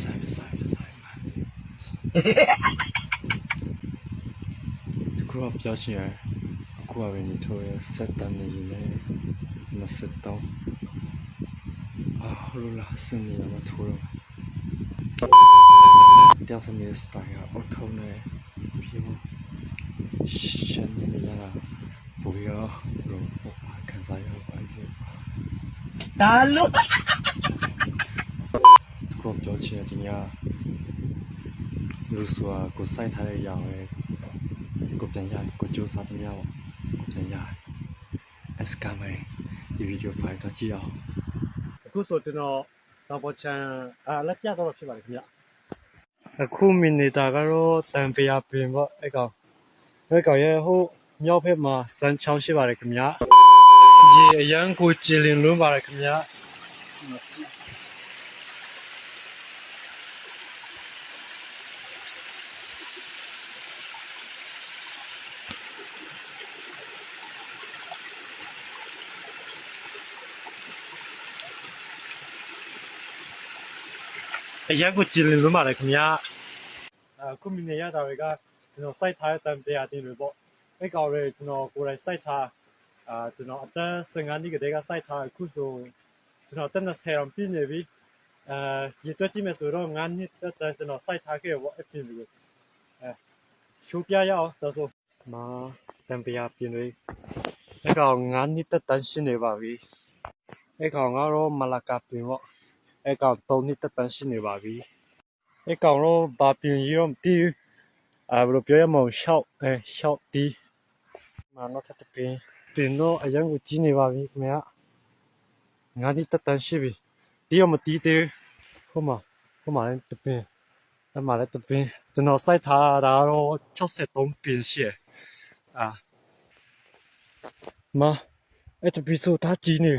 ဆိုင်ဒီခုတော့ပြောချင်ရအခုအရင်ထိုးရဆက်တန်းနေနေမစတော့ဟုတ်လားစနေမှာထိုးတော့တောက်စနေစတိုင်းအော်ထုံးနေပြီးတော့ရှင်းနေရတာဘူရောကန်စားရပါပြီဒါလို့ခုပြောချင်တယ်ဒီညလူစွာကိုစိုက်ထားတဲ့ရောင်ရဲ့ကိုပြန်ရကိုကြိုးစားတဲ့ရောင်ကိုပြန်ရအစကမယ်ဒီဗီဒီယိုဖိုင်တော့ကြည့်အောင်အခုဆိုကျွန်တော်တောင်ပေါ်ချန်လက်ပြတော့ဖြစ်ပါလိမ့်ခင်ဗျအခုမီနီတာကတော့တန်ပြာပင်ပေါ့အဲ့ကောင်ရဲ့ဟိုမြောက်ဖက်မှာစမ်းချောင်းရှိပါတယ်ခင်ဗျာဒီအရန်ကိုကြည်လင်လုံးပါတယ်ခင်ဗျာအရန်ကိုကြည်လင်လုံးပါတယ်ခင်ဗျာအခုမီနီရတာတွေကကျွန်တော်စိုက်ထားတဲ့တန်ပြာတင်တွေပေါ့အဲ့ကောင်တွေကျွန်တော်ကိုယ်တိုင်စိုက်ထားကျွန်တော်အသက်15နှစ်ကတည်းကစိုက်ထားအခုဆိုကျွန်တော်တက်20အောင်ပြည့်နေပြီရေတွက်ကြည့်မယ်ဆိုတော့9နှစ်တက်ကျွန်တော်စိုက်ထားခဲ့ပေါ့အပြင်တွေကိုရှိုးပြရအောင်ဒါဆိုမာတံပြာပြင်တွေအဲ့ကောင်9နှစ်တက်တန်းရှင်းနေပါပြီအဲ့ကောင်ကတော့မလာကပြင်ပေါ့အဲ့ကောင်3နှစ်တက်တန်းရှင်းနေပါပြီအဲ့ကောင်တော့ဘာပြင်ရတော့မသိဘူးဘယ်လိုပြောရမလဲရှောက်တီးမာတော့တက်ပင်တော့အရင်ကကြီးနေပါပြီခင်ဗျာငါးနှစ်တက်တန်းရှိပြီတီးရမတီးသေးဟိုမှာလည်းတပင်အဲ့မှာလည်းတပင်ကျွန်တော်စိုက်ထားတာတော့63ပင်ရှိမာအဲ့တပင်ဆိုတာကြီးနေ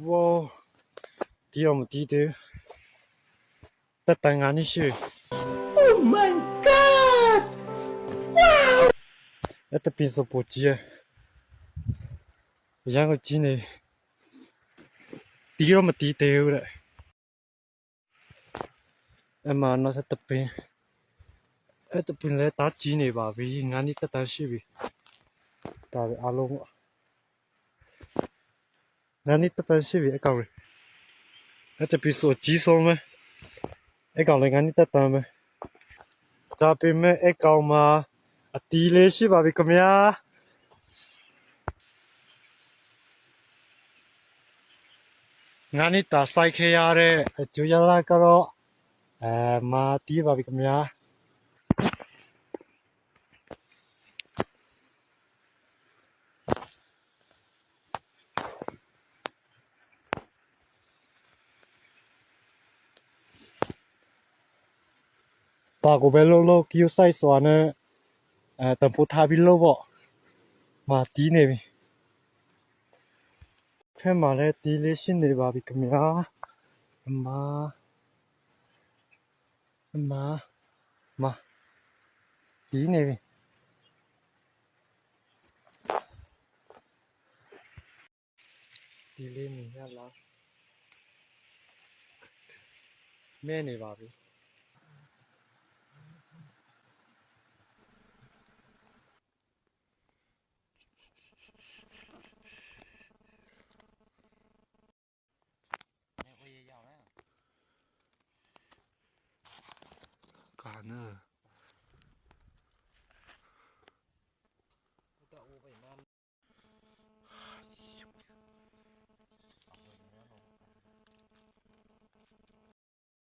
ဝေါတီးရမတီးသေးတက်တန်းငါးနှစ်ရှိပြီ Oh my god wow အဲ့တပင်ဆိုပိုကြီးအရင်ကကြီးနေတီးရမတီးသေးဘူးတဲ့အမှတော့တပင်အဲ့တပင်လည်းတားကြီးနေပါပြီငါးနှစ်တက်တန်းရှိပြီဒါပဲအားလုံးငါးနှစ်တက်တန်းရှိပြီအကောင်ရအဲ့တပင်ဆိုကြီးဆုံးပဲအကောင်လည်းငါးနှစ်တက်တန်းပဲဒါပေမဲ့အကောင်မှာအတီးလေးရှိပါပြီခင်ဗျာငါးနှစ်တာစိုက်ခဲ့ရတဲ့အကျိုးရလဒ်ကတော့မာတီးပါပြီခင်ဗျာပါကိုပဲလို့ကီယိုဆိုင်စွာနဲ့တန်ဖိုးထားပြီးလို့ပေါ့မာတီးနေပြီဖဲမှာလည်းတီးလေးရှင်းနေပါပြီခင်ဗျာမာတီးနေပြီတီးလေးမြင်ရလားမဲနေပါပြီကာန